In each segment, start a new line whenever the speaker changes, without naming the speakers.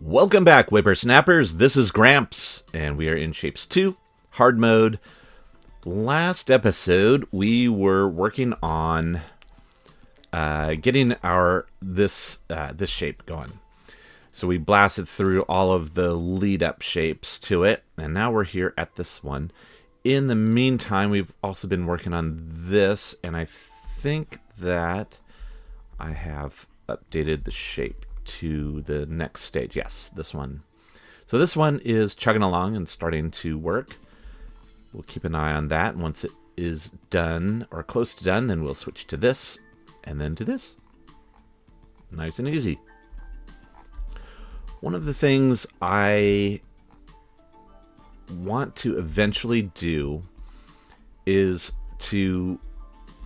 Welcome back, whippersnappers. This is Gramps, and we are in Shapes 2, hard mode. Last episode, we were working on getting this shape going. So we blasted through all of the lead-up shapes to it, and now we're here at this one. In the meantime, we've also been working on this, and I think that I have updated the shape to the next stage. Yes, this one. So this one is chugging along and starting to work. We'll keep an eye on that. And once it is done or close to done, then we'll switch to this and then to this. Nice and easy. One of the things I want to eventually do is to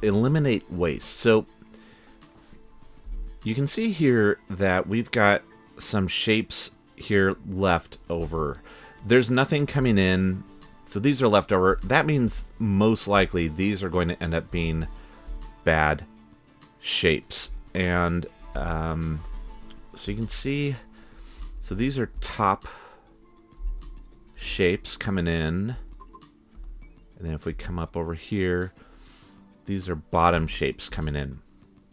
eliminate waste. So you can see here that we've got some shapes here left over. There's nothing coming in, so these are left over. That means most likely these are going to end up being bad shapes. And so you can see, so these are top shapes coming in. And then if we come up over here, these are bottom shapes coming in.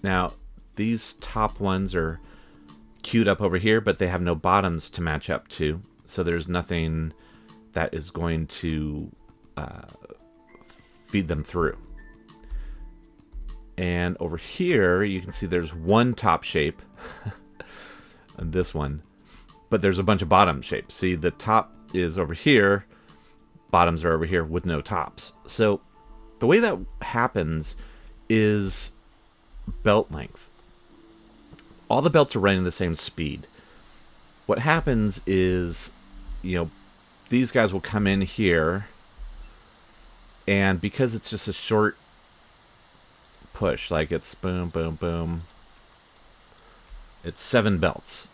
Now, these top ones are queued up over here, but they have no bottoms to match up to. So there's nothing that is going to feed them through. And over here, you can see there's one top shape, and this one, but there's a bunch of bottom shapes. See, the top is over here, bottoms are over here with no tops. So the way that happens is belt length. All the belts are running the same speed. What happens is, these guys will come in here, and because it's just a short push, like it's boom, boom, boom, it's 7 belts.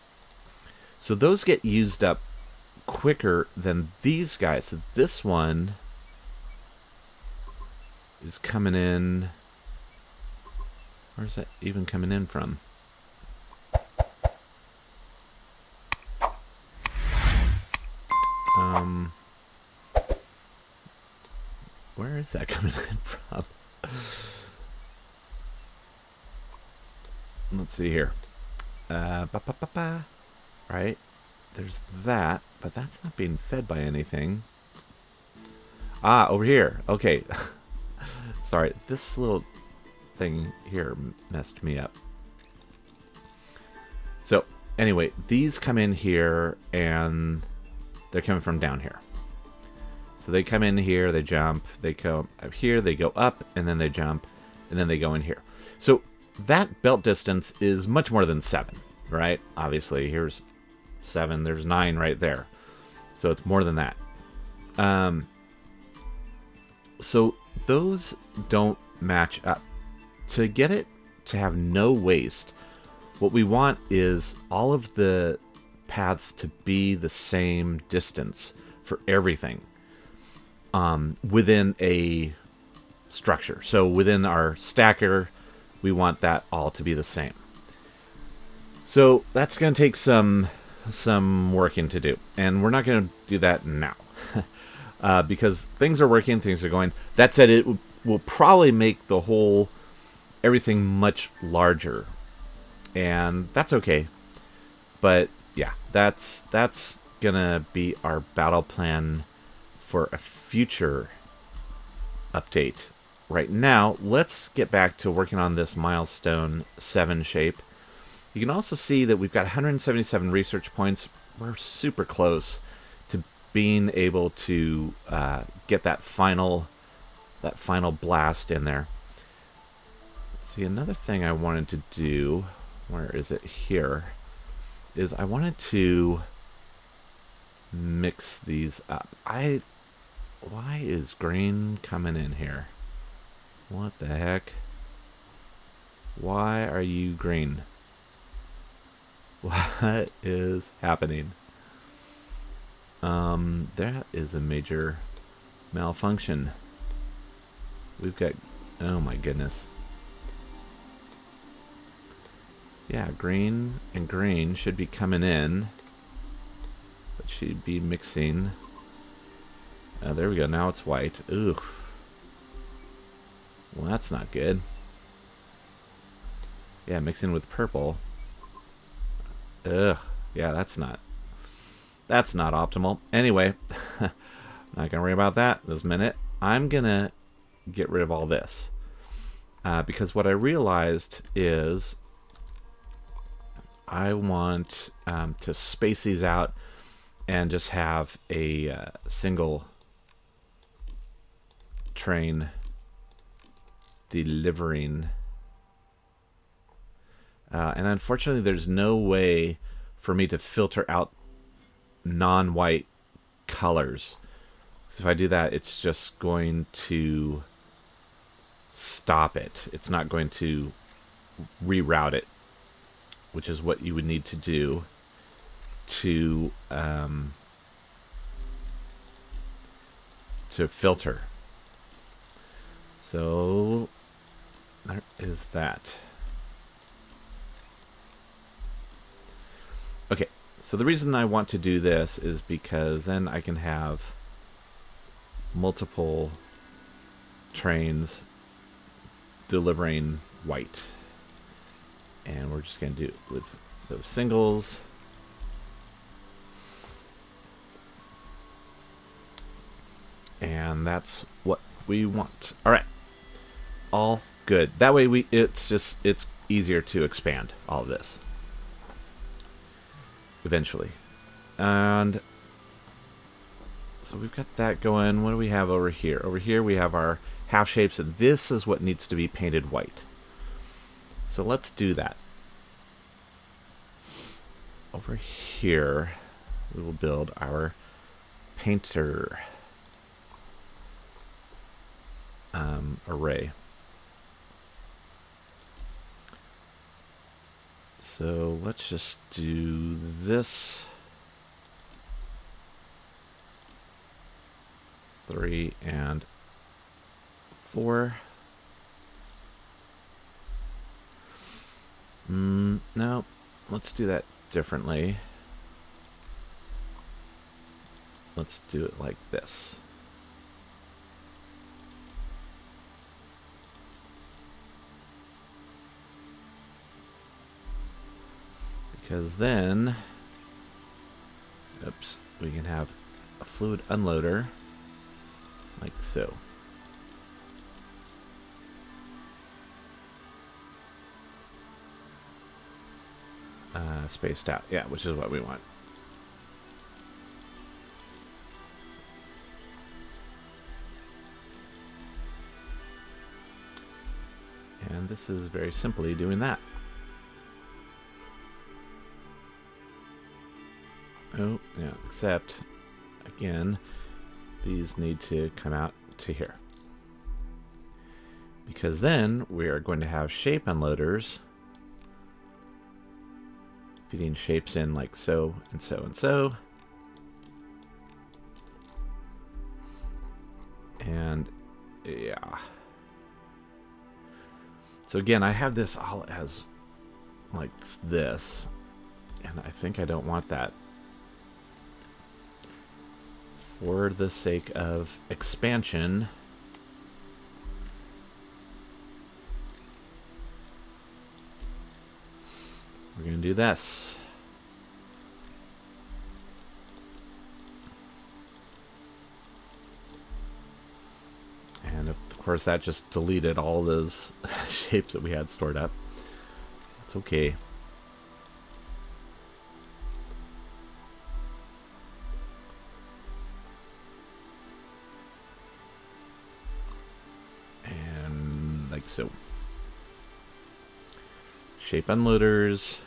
So those get used up quicker than these guys. So this one is coming in. Where's that even coming in from? Where is that coming in from? Let's see here. Right. There's that, but that's not being fed by anything. Ah, over here. Okay. Sorry, this little thing here messed me up. So, anyway, these come in here, and they're coming from down here. So they come in here, they jump, they come up here, they go up, and then they jump, and then they go in here. So that belt distance is much more than 7, right? Obviously, here's 7, there's 9 right there. So it's more than that. So those don't match up. To get it to have no waste, what we want is all of the paths to be the same distance for everything within a structure. So within our stacker, we want that all to be the same. So that's going to take some working to do, and we're not going to do that now because things are working, things are going. That said, it will probably make everything much larger, and that's okay. But yeah, that's gonna be our battle plan for a future update. Right now, let's get back to working on this Milestone 7 shape. You can also see that we've got 177 research points. We're super close to being able to get that final blast in there. Let's see, another thing I wanted to do, where is it here, is I wanted to mix these up. Why is green coming in here? What the heck? Why are you green? What is happening? That is a major malfunction. We've got, oh my goodness. Yeah, green and green should be coming in. should be mixing. There we go. Now it's white. Ooh. Well, that's not good. Yeah, mixing with purple. Ugh. Yeah, that's not optimal. Anyway, not gonna worry about that this minute. I'm gonna get rid of all this because what I realized is I want to space these out and just have a single train delivering. And unfortunately, there's no way for me to filter out non-white colors. So if I do that, it's just going to stop it. It's not going to reroute it, which is what you would need to do to filter. So there is that. Okay, so the reason I want to do this is because then I can have multiple trains delivering white. And we're just going to do it with those singles. And that's what we want. All right. All good. That way it's easier to expand all of this eventually. And so we've got that going. What do we have over here? Over here we have our half shapes, and this is what needs to be painted white. So let's do that. Over here we will build our painter array. So let's just do this. 3 and 4. No, let's do that differently. Let's do it like this. Because then, oops, we can have a fluid unloader like so. Spaced out, yeah, which is what we want. And this is very simply doing that. Oh, yeah, except, again, these need to come out to here. Because then we are going to have shape unloaders feeding shapes in like so and so and so. And yeah. So again, I have this all as like this, and I think I don't want that. For the sake of expansion, we're going to do this. And of course that just deleted all those shapes that we had stored up. It's okay. And like so. Shape unloaders.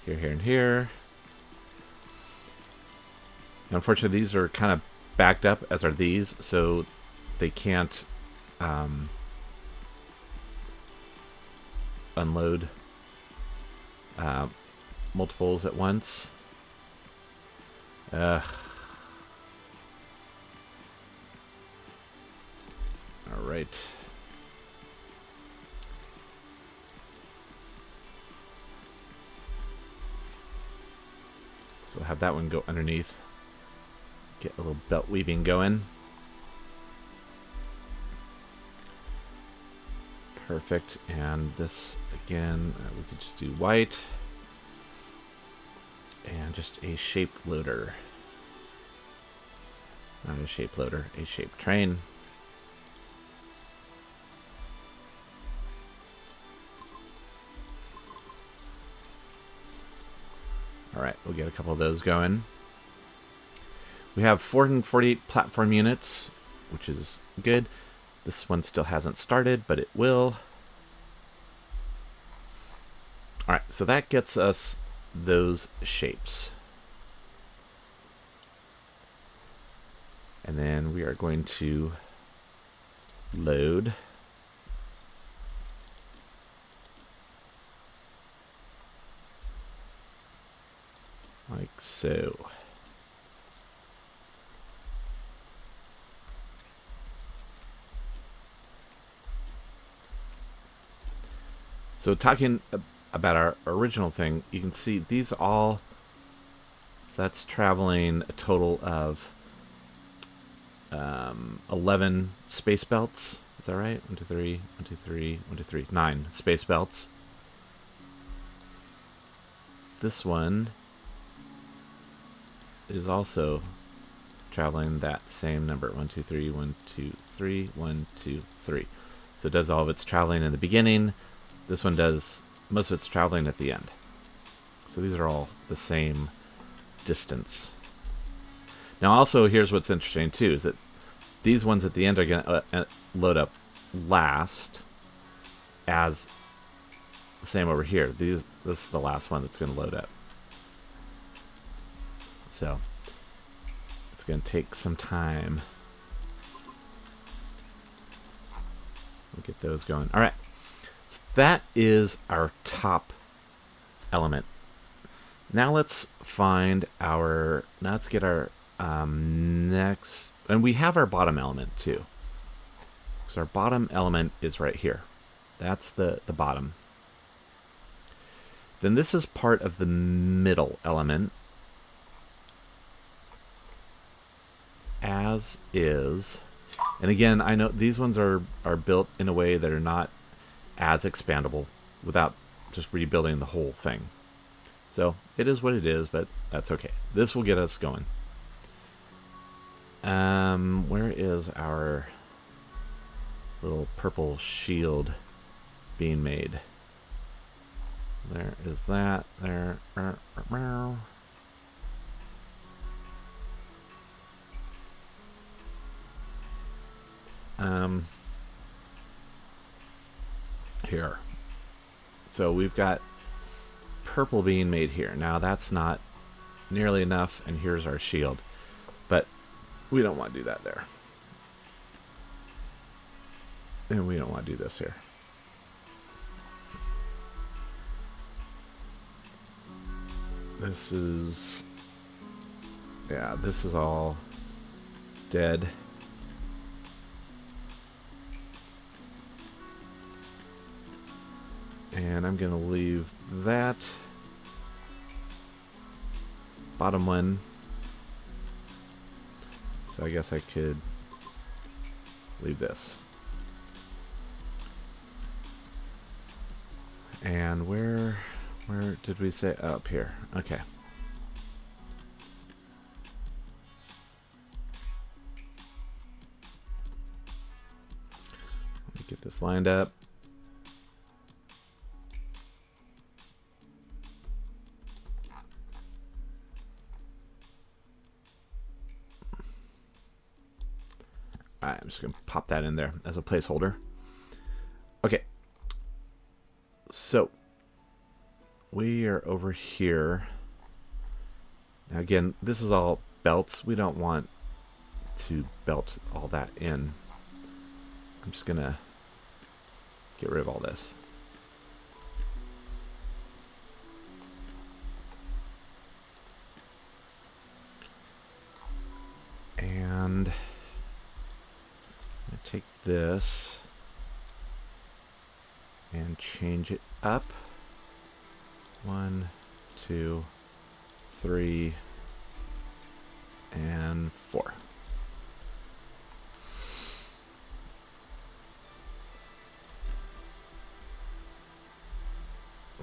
Here, here, and here. And unfortunately, these are kind of backed up, as are these, so they can't unload multiples at once. All right. So we'll have that one go underneath. Get a little belt weaving going. Perfect. And this, again, we could just do white. And just a shape loader. Not a shape loader, a shape train. Alright, we'll get a couple of those going. We have 448 platform units, which is good. This one still hasn't started, but it will. Alright, so that gets us those shapes. And then we are going to load. Like so. So talking about our original thing, you can see these all, so that's traveling a total of 11 space belts. Is that right? 1, 2, 3, 1, 2, 3, 1, 2, 3, 9 space belts. This one is also traveling that same number. 1, 2, 3, 1, 2, 3, 1, 2, 3. So it does all of its traveling in the beginning. This one does most of its traveling at the end. So these are all the same distance. Now also, here's what's interesting too, is that these ones at the end are going to load up last, as the same over here. This is the last one that's going to load up. So it's going to take some time. We'll get those going. All right. So that is our top element. Now let's find our, now let's get our next, and we have our bottom element too. So our bottom element is right here. That's the bottom. Then this is part of the middle element, as is. And again, I know these ones are built in a way that are not as expandable without just rebuilding the whole thing. So it is what it is, but that's okay. This will get us going. Where is our little purple shield being made? There is that. There. Here. So we've got purple being made here. Now that's not nearly enough, and here's our shield. But we don't want to do that there. And we don't want to do this here. This is, yeah, this is all dead. And I'm going to leave that bottom one. So I guess I could leave this. And where did we say? Oh, up here. Okay. Let me get this lined up. Alright, I'm just going to pop that in there as a placeholder. Okay. So, we are over here. Now again, this is all belts. We don't want to belt all that in. I'm just going to get rid of all this. And take this and change it up. 1, 2, 3, and 4.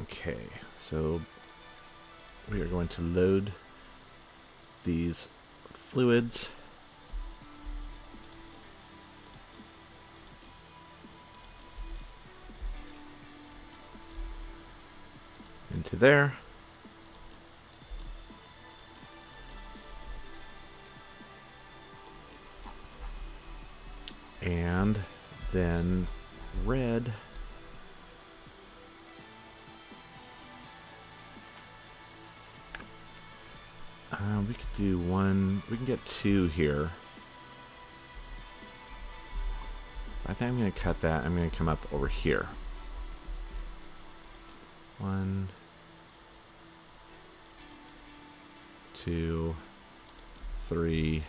Okay, so we are going to load these fluids into there. And then red we could do one. We can get 2 here. I think I'm going to cut that. I'm going to come up over here. 1, 2, 3.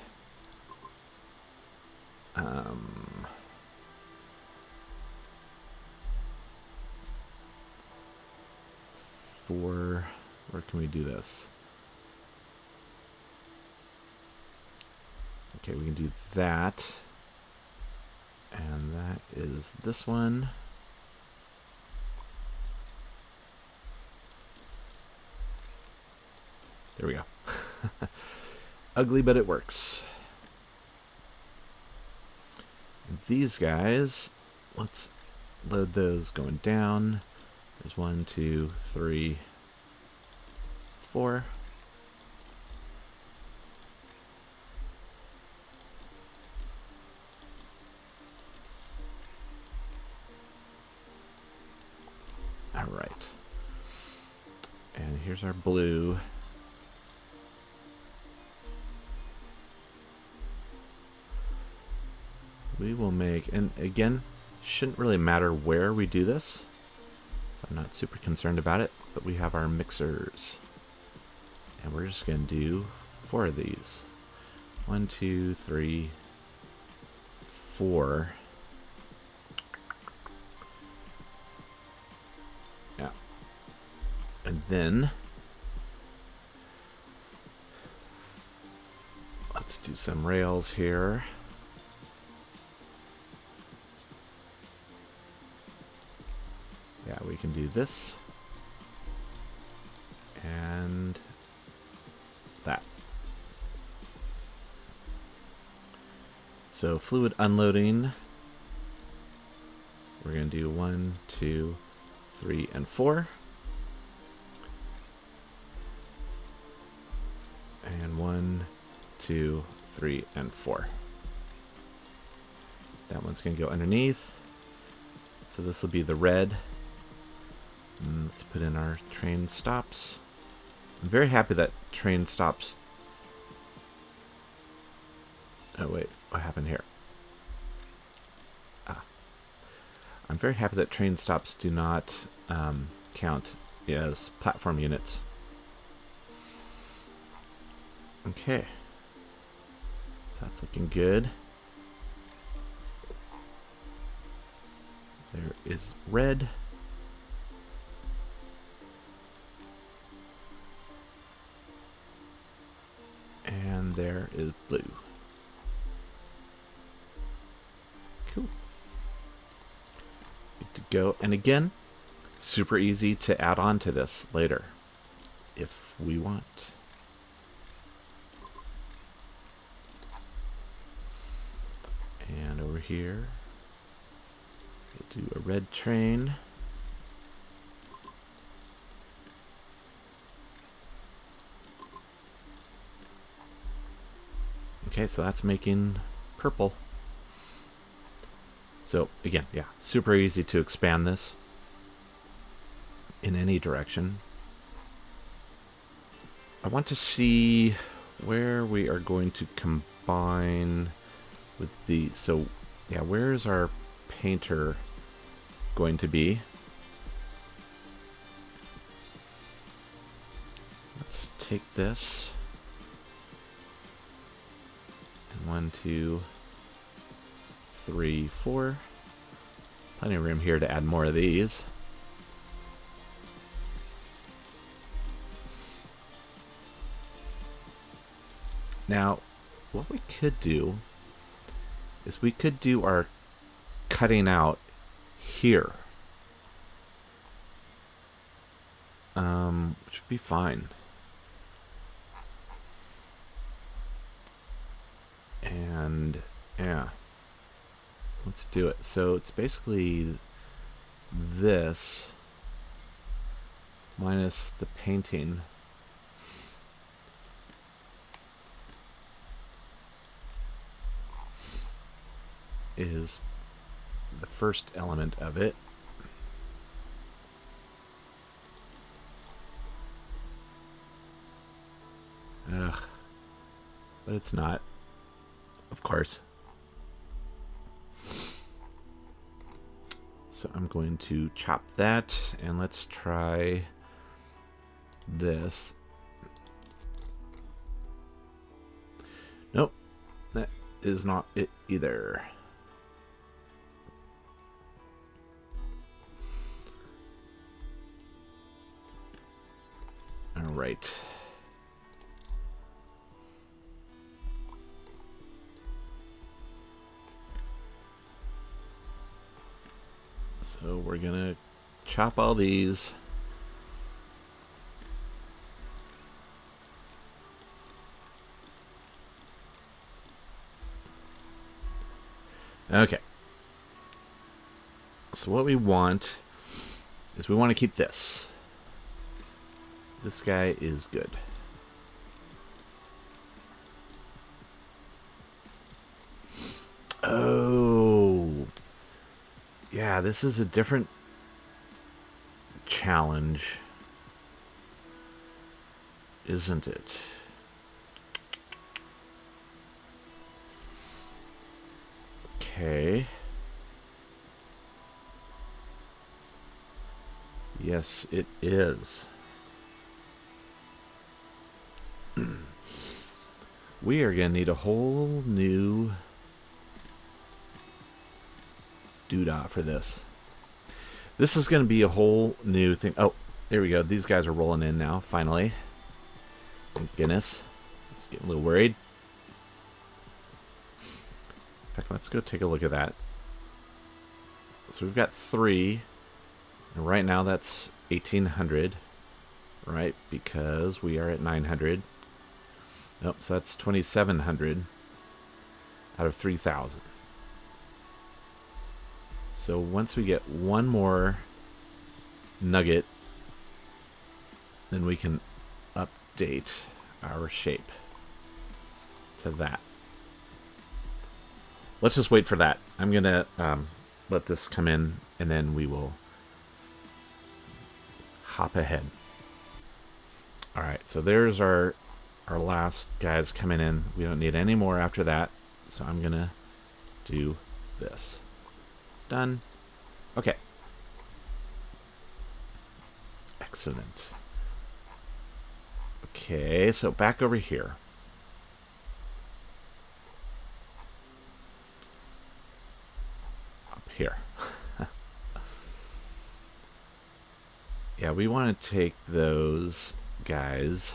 4. Where can we do this? Okay, we can do that. And that is this one. There we go. Ugly, but it works. And these guys, let's load those going down. There's 1, 2, 3, 4. All right. And here's our blue. We will make, and again, shouldn't really matter where we do this, so I'm not super concerned about it, but we have our mixers. And we're just going to do 4 of these. 1, 2, 3, 4. Yeah. And then let's do some rails here. Yeah, we can do this and that. So fluid unloading, we're going to do 1, 2, 3, and 4. And 1, 2, 3, and 4. That one's going to go underneath. So this will be the red. And let's put in our train stops. I'm very happy that train stops. Oh wait, what happened here? I'm very happy that train stops do not count as platform units. Okay, so that's looking good. There is red. And there is blue. Cool. Good to go. And again, super easy to add on to this later if we want. And over here, we'll do a red train. Okay, so that's making purple. So again, yeah, super easy to expand this in any direction. I want to see where we are going to combine with these. So yeah, where is our painter going to be? Let's take this. 1, 2, 3, 4. Plenty of room here to add more of these. Now, what we could do is we could do our cutting out here. Which would be fine. And yeah, let's do it. So it's basically this minus the painting. Is the first element of it. Ugh. But it's not, of course. So I'm going to chop that, and let's try this. Nope, that is not it either. All right. So we're gonna chop all these. Okay. So what we want is we want to keep this. This guy is good. Oh. Yeah, this is a different challenge, isn't it? Okay. Yes, it is. We are going to need a whole new doodah for this. This is going to be a whole new thing. Oh, there we go. These guys are rolling in now, finally. Thank goodness. I was getting a little worried. In fact, let's go take a look at that. So we've got 3. And right now that's 1,800. Right? Because we are at 900. Nope, so that's 2,700 out of 3,000. So once we get one more nugget, then we can update our shape to that. Let's just wait for that. I'm going to let this come in, and then we will hop ahead. All right, so there's our last guys coming in. We don't need any more after that, so I'm going to do this. Done. Okay. Excellent. Okay, so back over here. Up here. Yeah, we want to take those guys.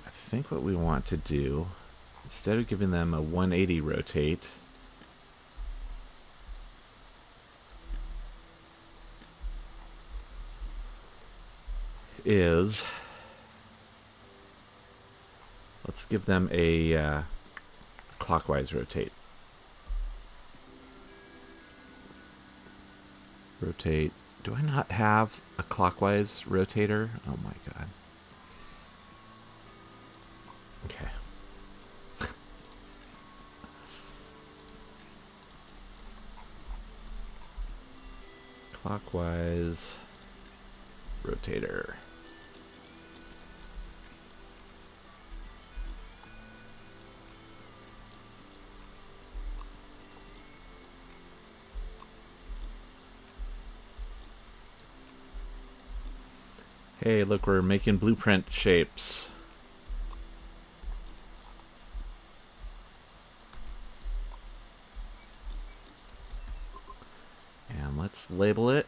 I think what we want to do, instead of giving them a 180 rotate, is let's give them a clockwise rotate. Rotate. Do I not have a clockwise rotator? Oh my god. Okay. Clockwise rotator. Hey, look, we're making blueprint shapes. And let's label it.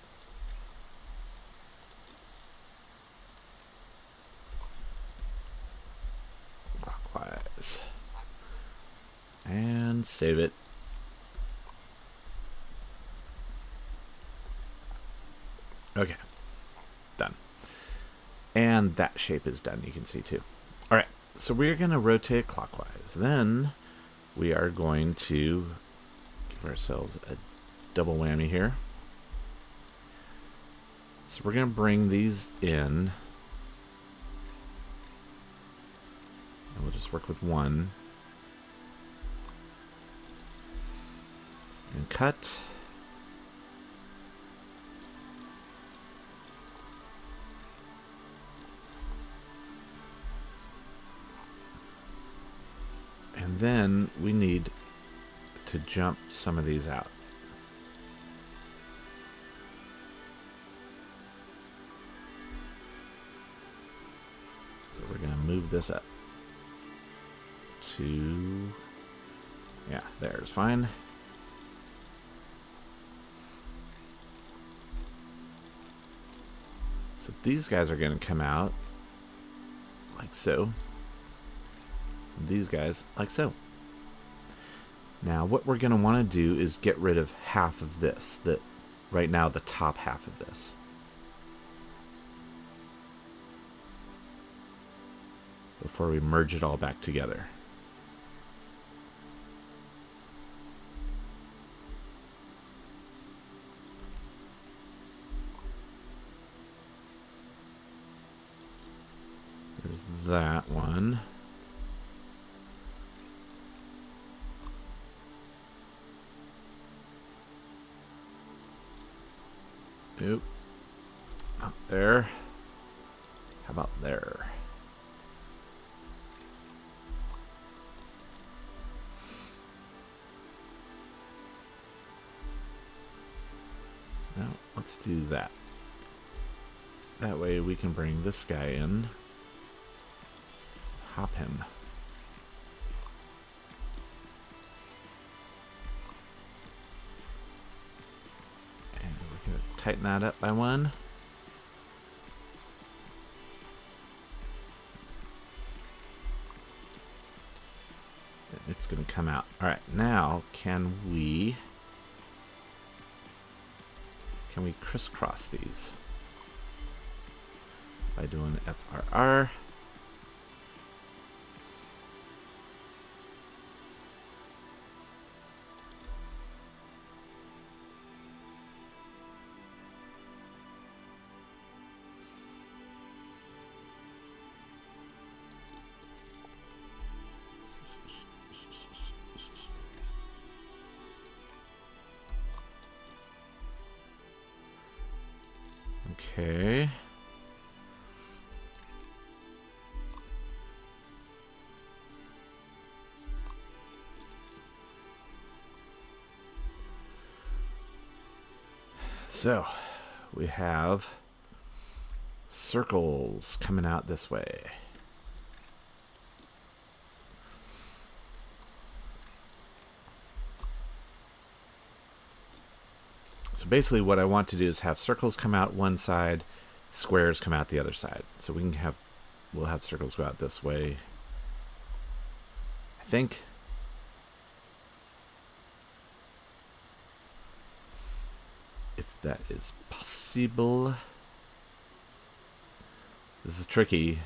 quantities. And save it. Okay, done. And that shape is done, you can see too. All right, so we're going to rotate clockwise. Then we are going to give ourselves a double whammy here. So we're going to bring these in. And we'll just work with one. And cut. And then we need to jump some of these out. So we're going to move this up to, yeah, there's fine. So these guys are going to come out like so. These guys like so. Now what we're going to want to do is get rid of half of this, right now the top half of this. Before we merge it all back together. There's that one. Nope. Not there. How about there? No, let's do that. That way we can bring this guy in. Hop him. Tighten that up by one. Then it's going to come out. All right, now can we crisscross these by doing FRR? Okay. So, we have circles coming out this way. So basically what I want to do is have circles come out one side, squares come out the other side. So we'll have circles go out this way. I think. If that is possible. This is tricky.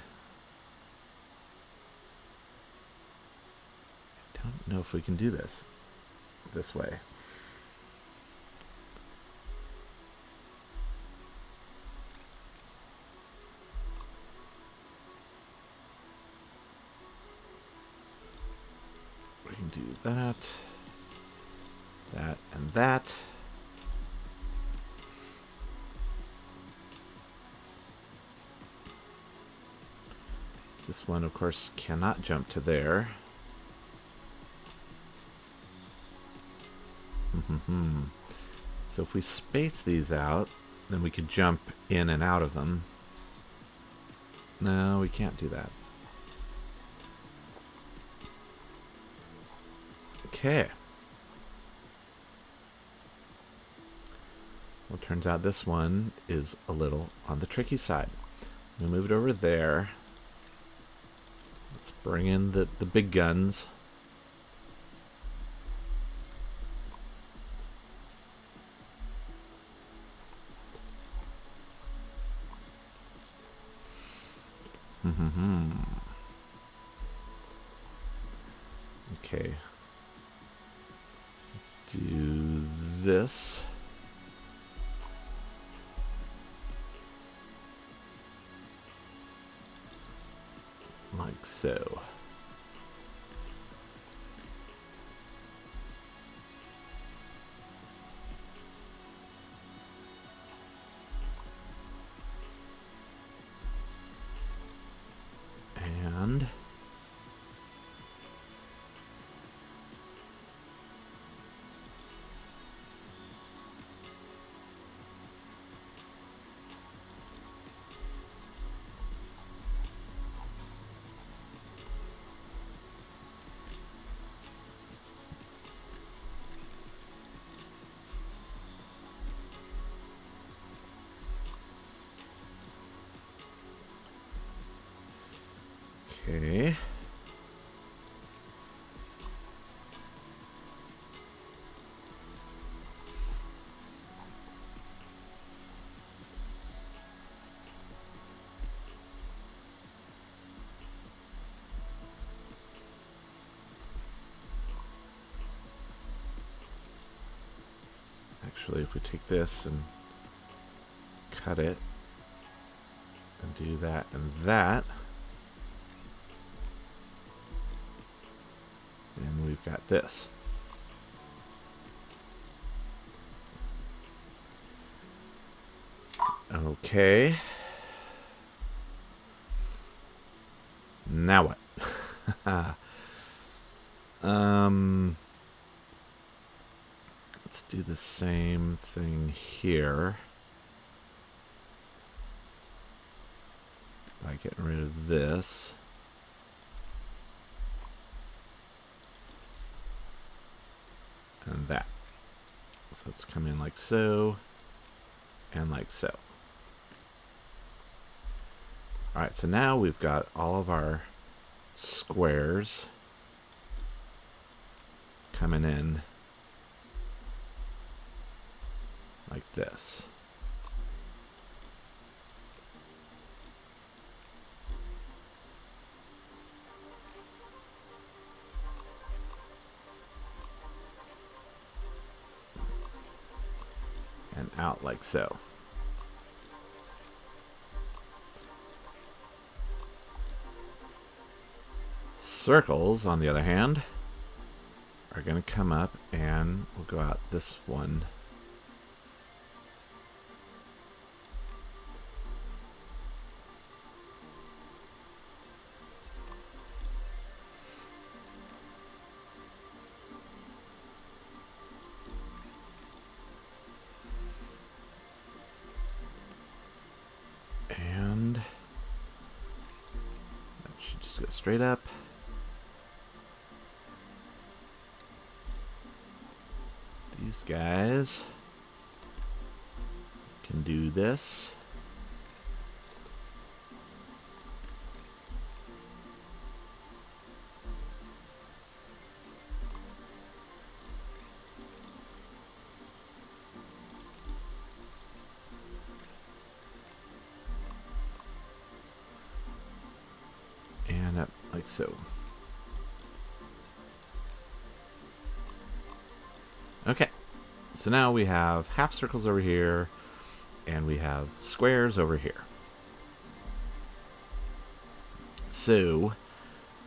I don't know if we can do this way. We can do that, and that. This one, of course, cannot jump to there. So if we space these out, then we could jump in and out of them. No, we can't do that. Okay. Well, it turns out this one is a little on the tricky side. We'll move it over there. Let's Let's bring in the big guns. Okay. Do this. Like so. And okay. Actually, if we take this and cut it and do that and that, and we've got this. Okay. Now what? Let's do the same thing here by getting rid of this. And that. So let's come in like so, and like so. Alright, so now we've got all of our squares coming in like this. And out like so. Circles, on the other hand, are going to come up and we'll go out this one. And that should just go straight up. These guys can do this. And up like so. Okay. So now we have half circles over here, and we have squares over here. So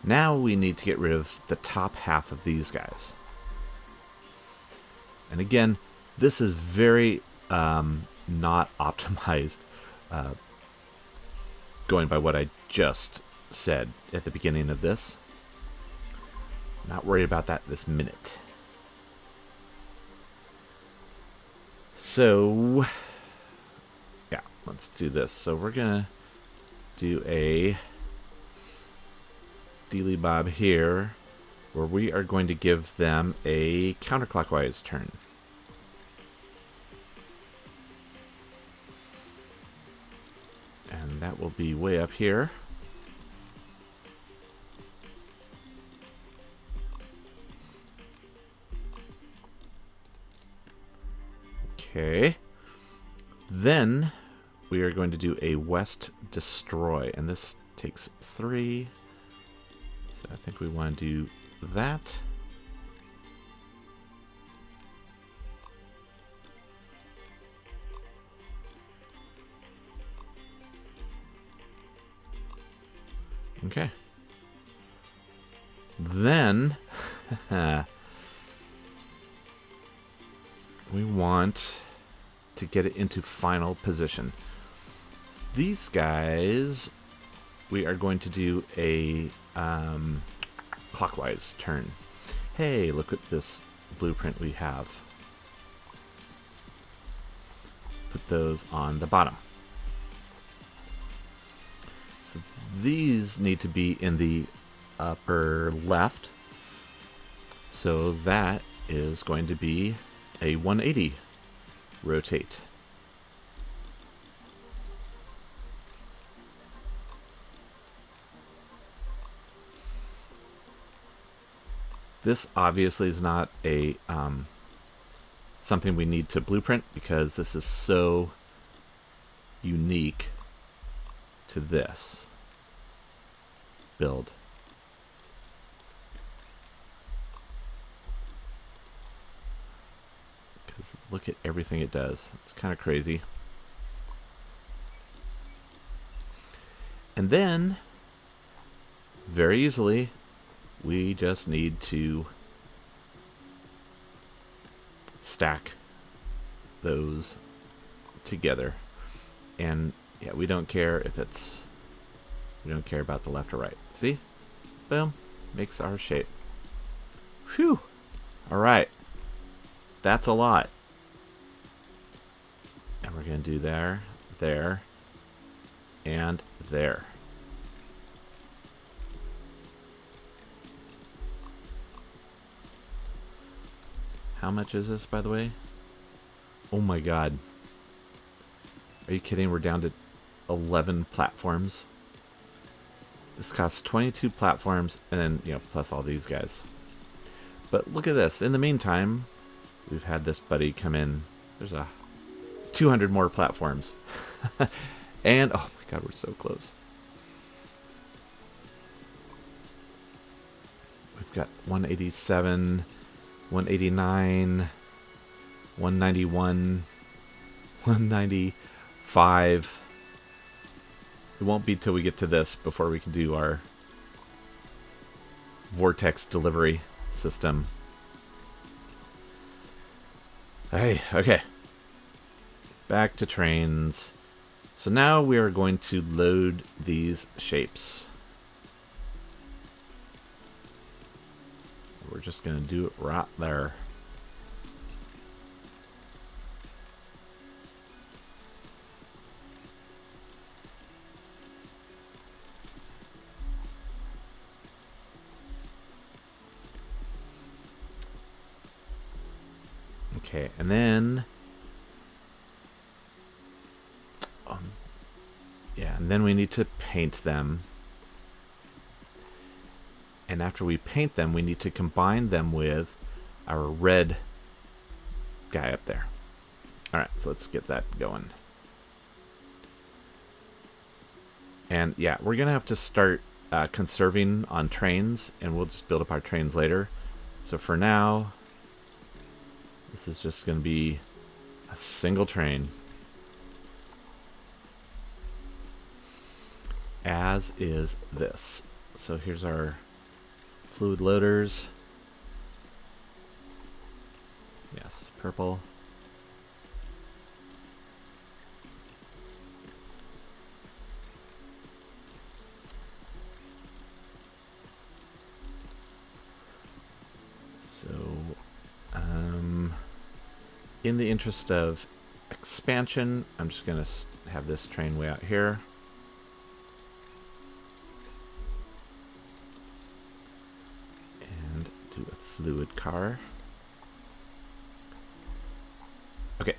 now we need to get rid of the top half of these guys. And again, this is very not optimized, going by what I just said at the beginning of this. Not worried about that this minute. So, yeah, let's do this. So we're going to do a dealy bob here, where we are going to give them a counterclockwise turn. And that will be way up here. Okay. Then we are going to do a west destroy, and this takes 3. So I think we want to do that. Okay. Then we want to get it into final position. These guys, we are going to do a clockwise turn. Hey, look at this blueprint we have. Put those on the bottom. So these need to be in the upper left. So that is going to be a 180 rotate. This obviously is not a something we need to blueprint because this is so unique to this build. Because look at everything it does. It's kind of crazy. And then, very easily, we just need to stack those together. And yeah, we don't care if it's, we don't care about the left or right. See? Boom. Makes our shape. Whew. All right. That's a lot. And we're going to do there, there, and there. How much is this, by the way? Oh my god. Are you kidding? We're down to 11 platforms. This costs 22 platforms, and then, you know, plus all these guys. But look at this. In the meantime, we've had this buddy come in. There's a 200 more platforms. And, oh my god, we're so close. We've got 187... 189, 191, 195. It won't be till we get to this before we can do our vortex delivery system. Hey, okay. Back to trains. So now we are going to load these shapes. We're just going to do it right there. Okay, and then yeah, and then we need to paint them. And after we paint them, we need to combine them with our red guy up there. All right, so let's get that going. And yeah, we're going to have to start conserving on trains, and we'll just build up our trains later. So for now, this is just going to be a single train. As is this. So here's our fluid loaders. Yes, purple. So, in the interest of expansion, I'm just going to have this train way out here. Do a fluid car. Okay.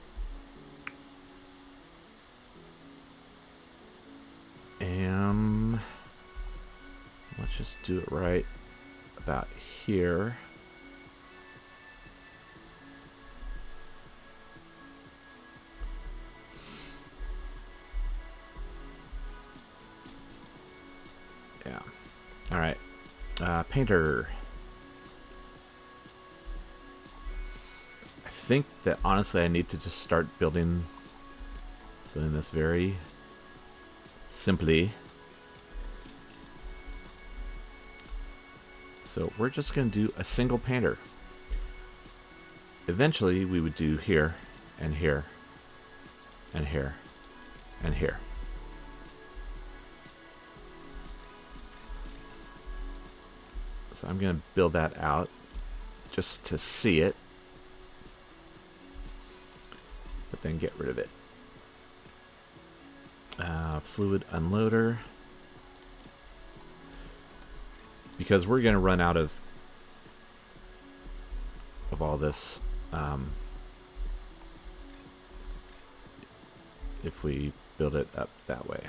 Let's just do it right about here. All right. Painter. I think that honestly I need to just start building this very simply. So we're just going to do a single painter. Eventually we would do here and here and here and here. So I'm going to build that out just to see it, but then get rid of it. Fluid unloader, because we're going to run out of all this if we build it up that way.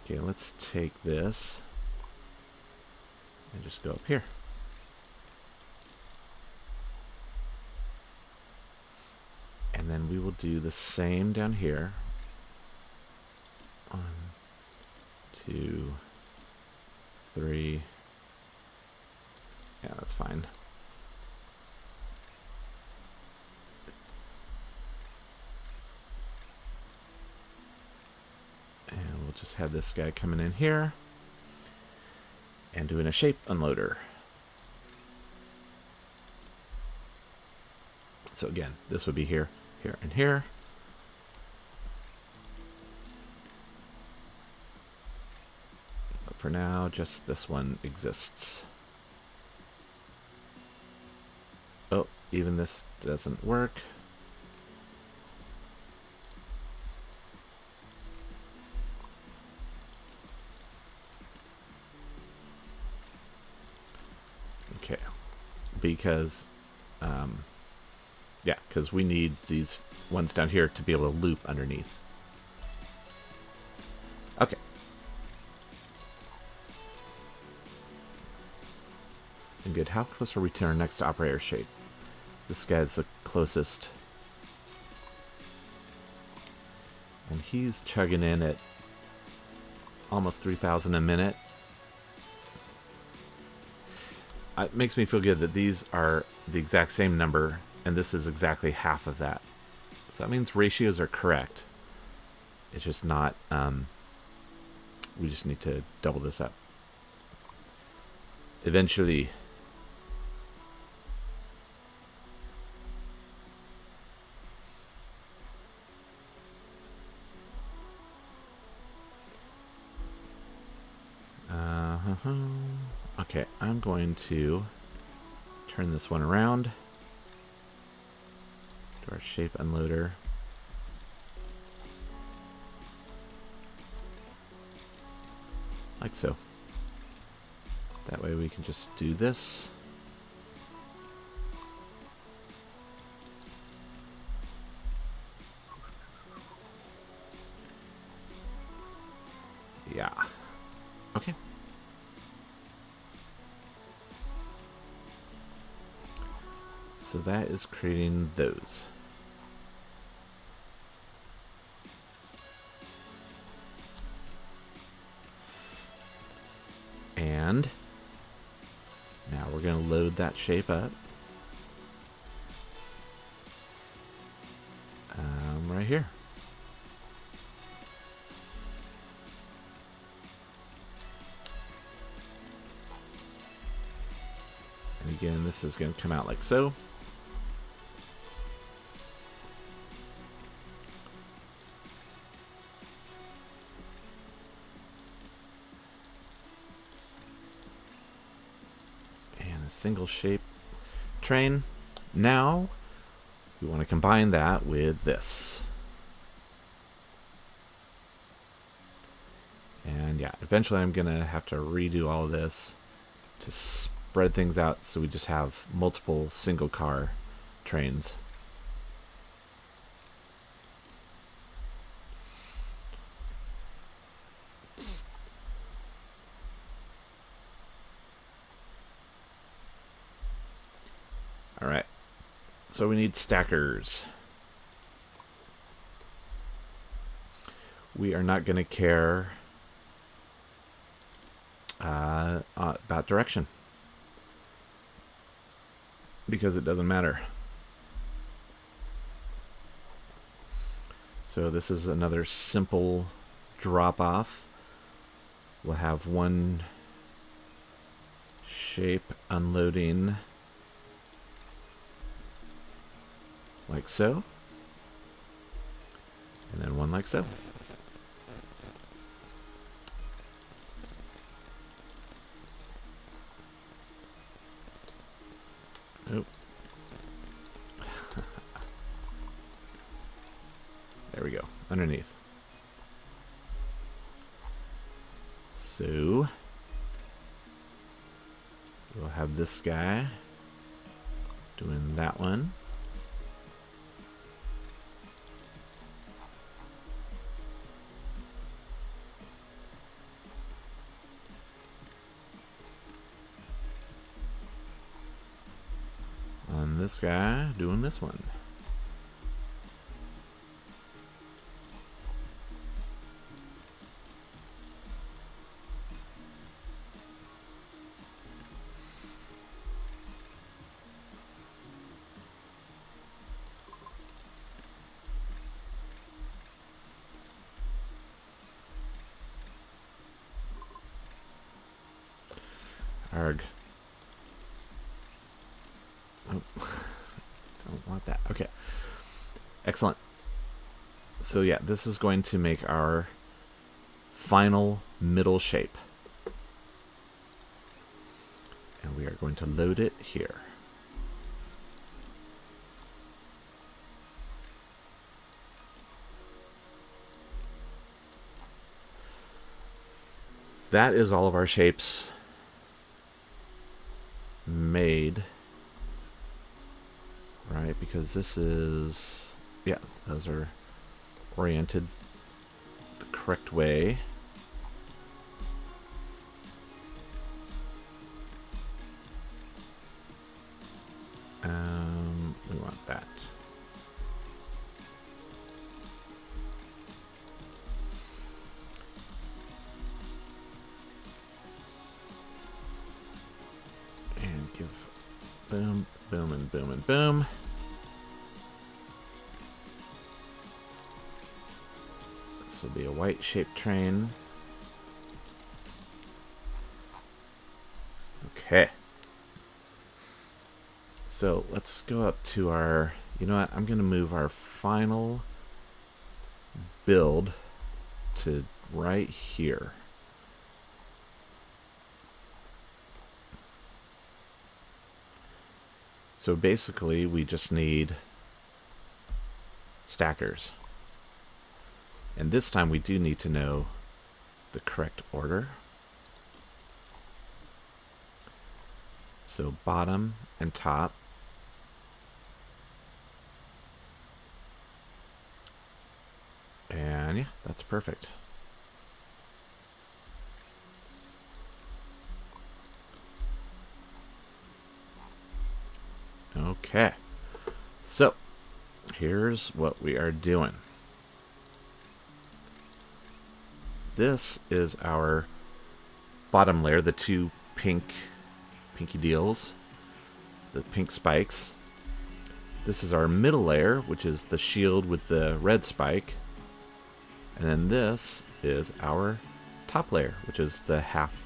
Okay, let's take this and just go up here. And then we will do the same down here. 1, 2, 3. Yeah, that's fine. And we'll just have this guy coming in here and doing a shape unloader. So again, this would be here, here, and here. But for now, just this one exists. Oh, even this doesn't work. Okay, because yeah, because we need these ones down here to be able to loop underneath. Okay. And good. How close are we to our next operator shape? This guy's the closest. And he's chugging in at almost 3,000 a minute. It makes me feel good that these are the exact same number, and this is exactly half of that. So that means ratios are correct. It's just not, we just need to double this up. Eventually. Okay, I'm going to turn this one around to our shape unloader. Like so. That way we can just do this. Yeah. Okay. So that is creating those. And now we're going to load that shape up. Right here. And again, this is going to come out like so. Single shape train. Now we want to combine that with this. And yeah, eventually I'm gonna have to redo all of this to spread things out so we just have multiple single car trains. Alright, so we need stackers. We are not going to care about direction, because it doesn't matter. So this is another simple drop off. We'll have one shape unloading like so, and then one like so. Oh. There we go, underneath. So we'll have this guy doing that one. And this guy doing this one. Arg. Oh, don't want that. Okay. Excellent. So yeah, this is going to make our final middle shape. And we are going to load it here. That is all of our shapes made, right? Because this is, yeah, those are oriented the correct way. We want that. And give boom, boom, and boom, and boom. This will be a white shaped train. Okay. So let's go up to our, you know what, I'm going to move our final build to right here. So basically we just need stackers. And this time we do need to know the correct order. So bottom and top. And yeah, that's perfect. Okay, so here's what we are doing. This is our bottom layer, the two pinky deals, the pink spikes. This is our middle layer, which is the shield with the red spike. And then this is our top layer, which is the half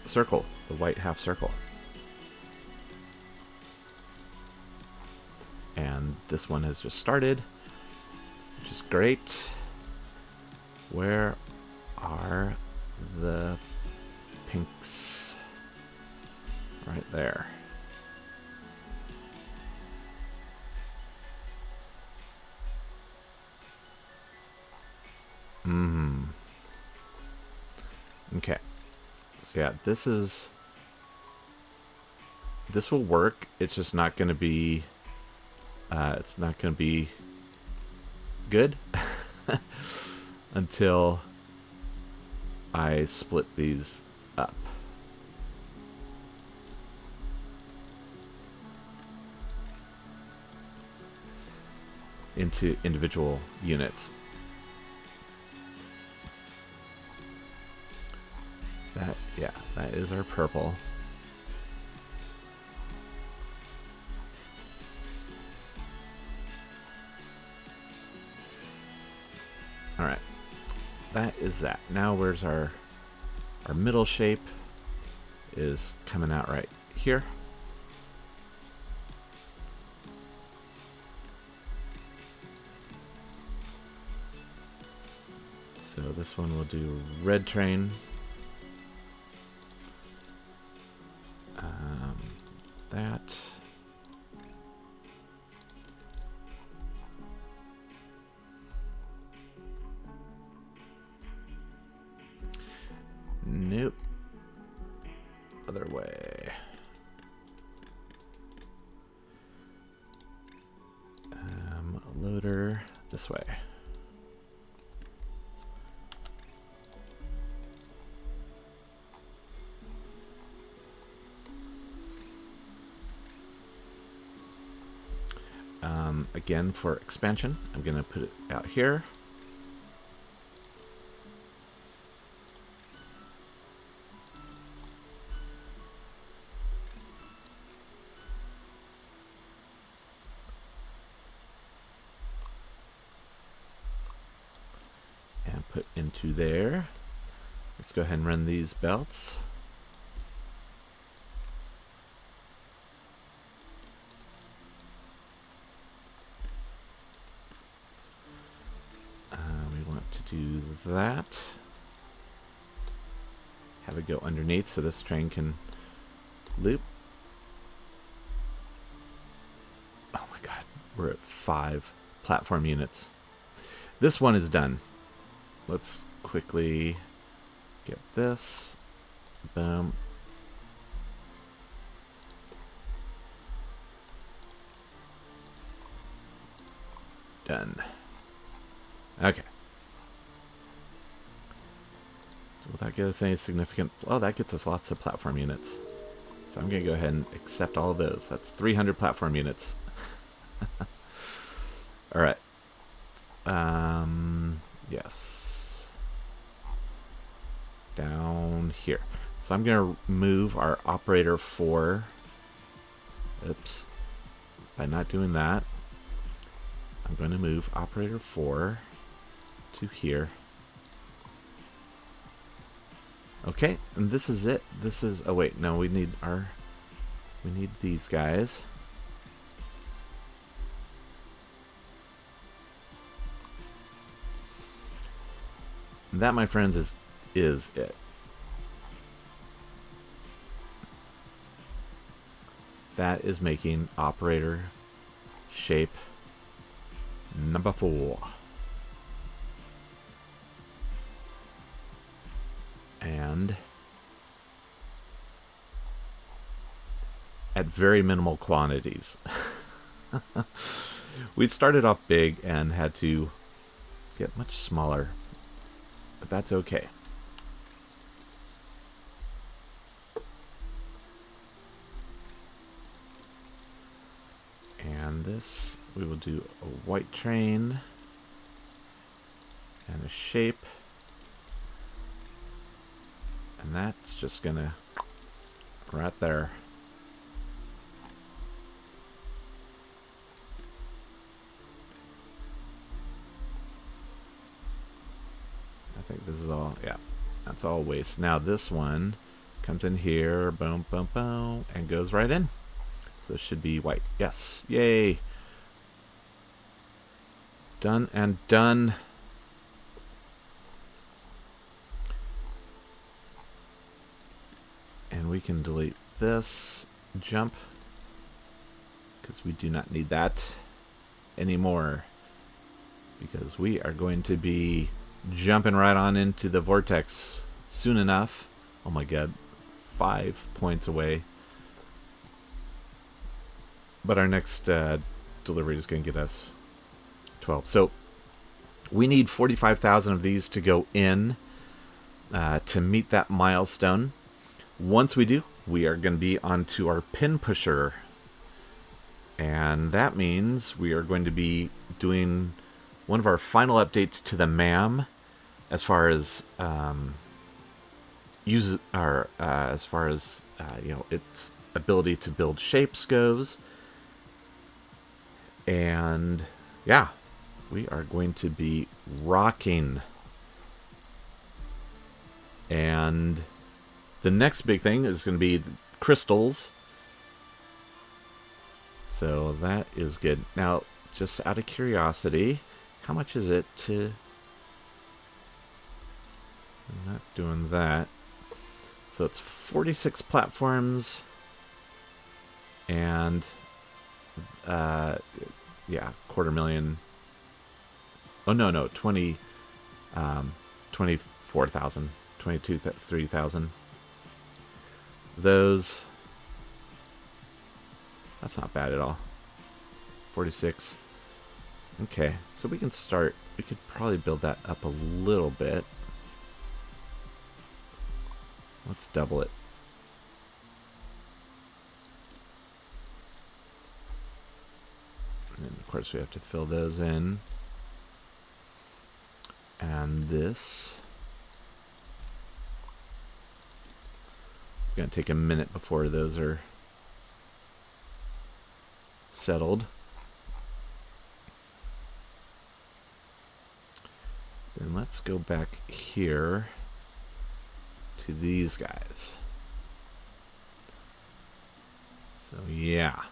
circle, the white half circle. And this one has just started, which is great. Where are the pinks? Right there. Okay. So yeah, this will work. It's just not going to be it's not going to be good until I split these up. Into individual units. That, yeah, that is our purple. All right, that is that. Now where's our middle shape is coming out right here. So this one will do red train. That. Nope. Other way. Loader this way. Again, for expansion, I'm going to put it out here. And put into there. Let's go ahead and run these belts. Do that. Have it go underneath so this train can loop. Oh my god, we're at 5 platform units. This one is done. Let's quickly get this. Boom. Done. Okay. Will that get us any significant... Oh, that gets us lots of platform units. So I'm going to go ahead and accept all of those. That's 300 platform units. All right. Yes. Down here. So I'm going to move our operator 4. Oops. By not doing that, I'm going to move operator 4 to here. Okay, and this is it. This is... Oh, wait. No, we need these guys. And that, my friends, is it. That is making operator shape number 4. And at very minimal quantities. We started off big and had to get much smaller, but that's okay. And this, we will do a white train and a shape. And that's just gonna right there. I think this is all, yeah, that's all waste. Now this one comes in here, boom, boom, boom, and goes right in. So this should be white. Yes, yay. Done and done. And we can delete this jump because we do not need that anymore, because we are going to be jumping right on into the vortex soon enough. Oh my god, 5 points away. But our next delivery is going to get us 12. So we need 45,000 of these to go in to meet that milestone. Once we do, we are going to be onto our pin pusher. And that means we are going to be doing one of our final updates to the MAM as far as use our as far as its ability to build shapes goes. And yeah, we are going to be rocking. And the next big thing is going to be crystals. So that is good. Now, just out of curiosity, how much is it to... I'm not doing that. So it's 46 platforms. And, yeah, 250,000. Oh, no, 24,000. 23,000. Those... That's not bad at all. 46. Okay, so we can start. We could probably build that up a little bit. Let's double it. And then, of course, we have to fill those in. And this. It's going to take a minute before those are settled. Then let's go back here to these guys. So yeah,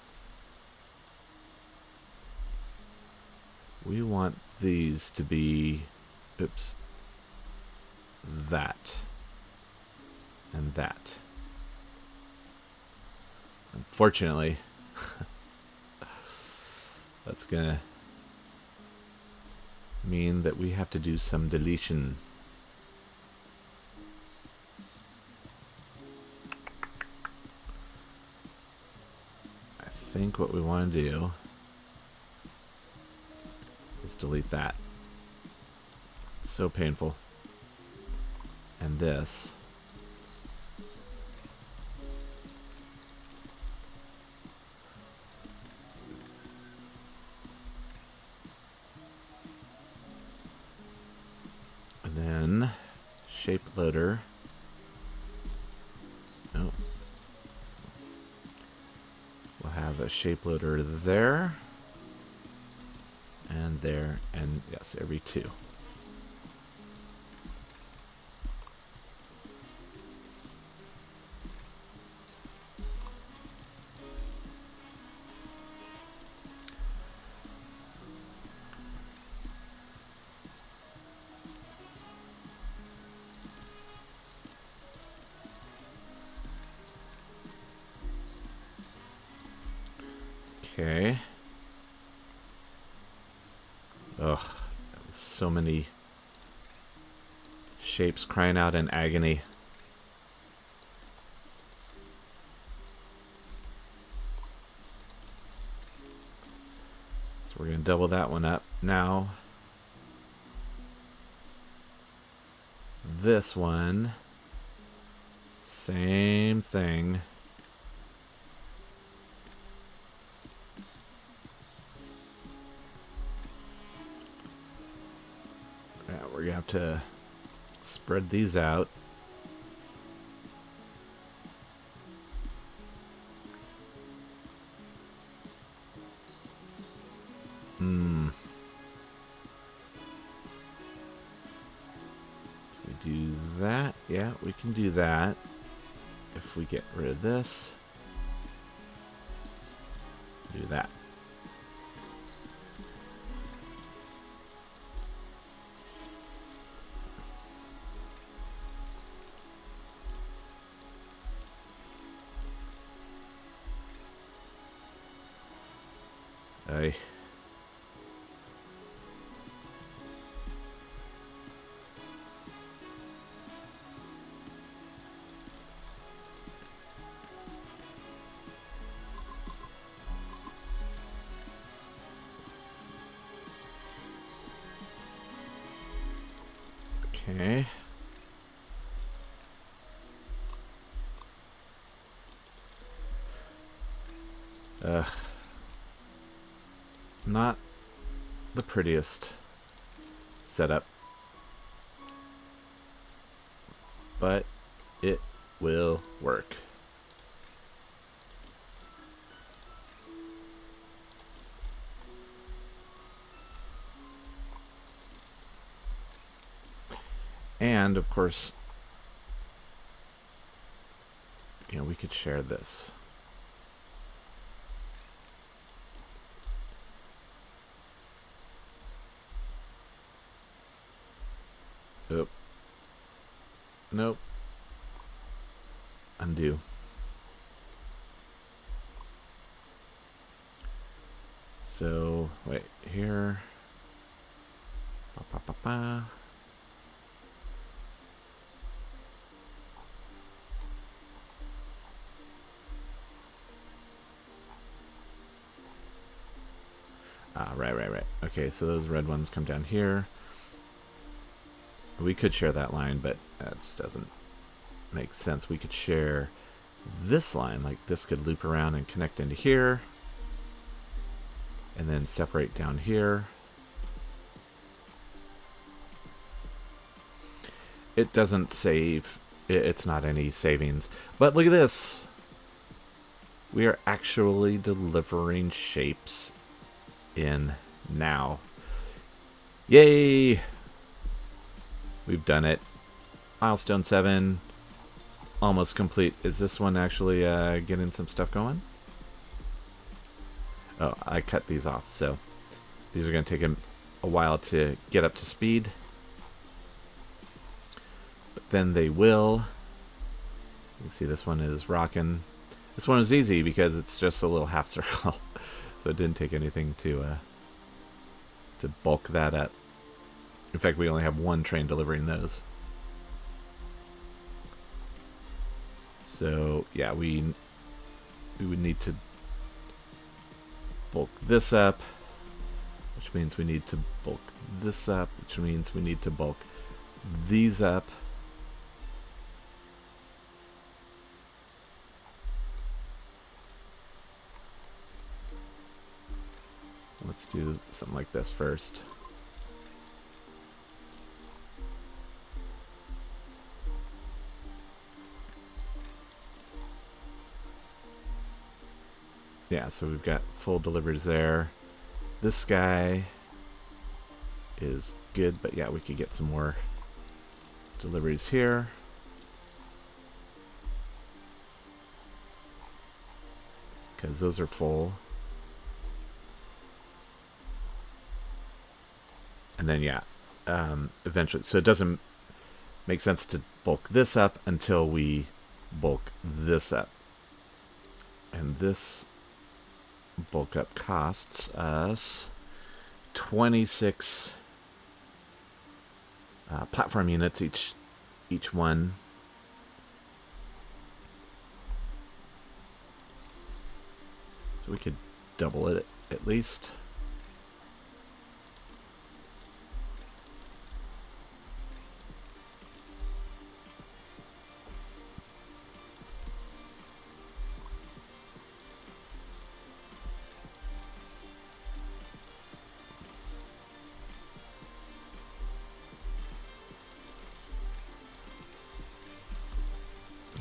we want these to be, oops, that and that. Unfortunately, that's gonna mean that we have to do some deletion. I think what we want to do is delete that. It's so painful. And this. And then shape loader. Oh. We'll have a shape loader there. And there. And yes, every two. Okay. Ugh, so many shapes crying out in agony. So we're going to double that one up. Now, this one, same thing. We're going to have to spread these out. Can we do that? Yeah, we can do that. If we get rid of this. Do that. Aye. Okay. Not the prettiest setup, but it will work. And of course, you know, we could share this. Oop. Nope. Undo. So, wait, here. Ba, ba, ba, ba. Right. Okay, so those red ones come down here. We could share that line, but that just doesn't make sense. We could share this line, like this could loop around and connect into here, and then separate down here. It doesn't save. It's not any savings. But look at this. We are actually delivering shapes in now. Yay! We've done it. Milestone 7. Almost complete. Is this one actually getting some stuff going? Oh, I cut these off, so these are going to take a while to get up to speed. But then they will. You see this one is rocking. This one is easy because it's just a little half circle. So it didn't take anything to bulk that up. In fact, we only have one train delivering those. So yeah, we would need to bulk this up, which means we need to bulk this up, which means we need to bulk these up. Let's do something like this first. Yeah, so we've got full deliveries there. This guy is good, but yeah, we could get some more deliveries here. Because those are full. And then, yeah, eventually. So it doesn't make sense to bulk this up until we bulk this up. And this bulk up costs us 26 platform units each one. So we could double it at least.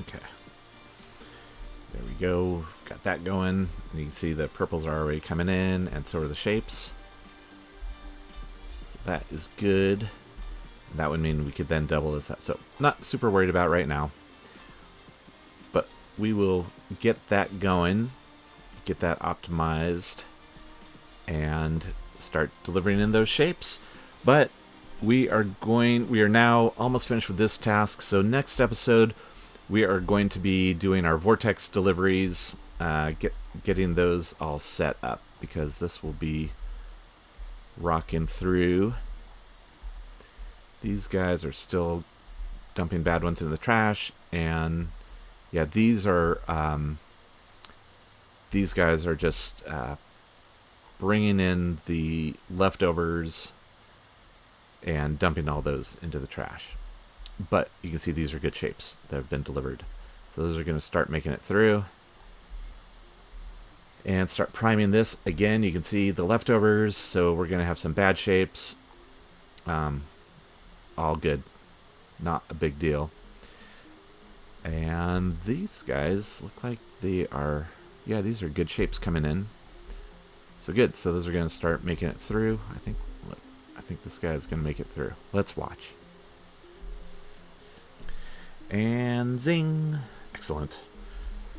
Okay. There we go. Got that going. You can see the purples are already coming in, and so are the shapes. So that is good. And that would mean we could then double this up. So not super worried about right now. But we will get that going, get that optimized, and start delivering in those shapes. But we are now almost finished with this task. So next episode, we are going to be doing our vortex deliveries, getting those all set up, because this will be rocking through. These guys are still dumping bad ones into the trash, and yeah, these guys are just bringing in the leftovers and dumping all those into the trash. But you can see these are good shapes that have been delivered. So those are going to start making it through. And start priming this. Again, you can see the leftovers. So we're going to have some bad shapes. All good. Not a big deal. And these guys look like they are, yeah, these are good shapes coming in. So good. So those are going to start making it through. I think this guy is going to make it through. Let's watch. And zing. Excellent.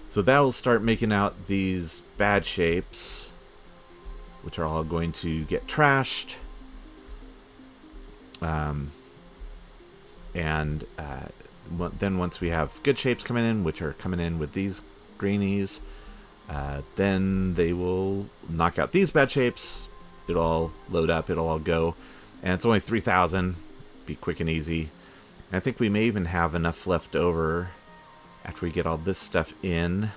So that will start making out these bad shapes, which are all going to get trashed. Then once we have good shapes coming in, which are coming in with these greenies, then they will knock out these bad shapes. It'll all load up. It'll all go. And it's only 3,000. Be quick and easy. And I think we may even have enough left over after we get all this stuff in.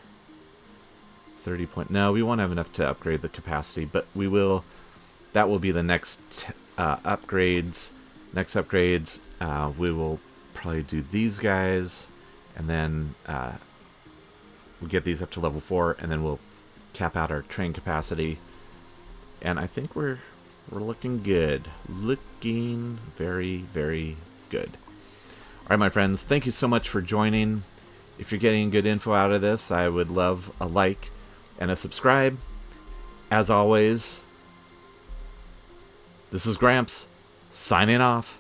30 point. No, we won't have enough to upgrade the capacity, but we will. That will be the next upgrades. Next upgrades, we will probably do these guys, and then we'll get these up to level 4, and then we'll cap out our train capacity. And I think we're looking good. Looking very, very good. All right, my friends, thank you so much for joining. If you're getting good info out of this, I would love a like and a subscribe. As always, this is Gramps, signing off.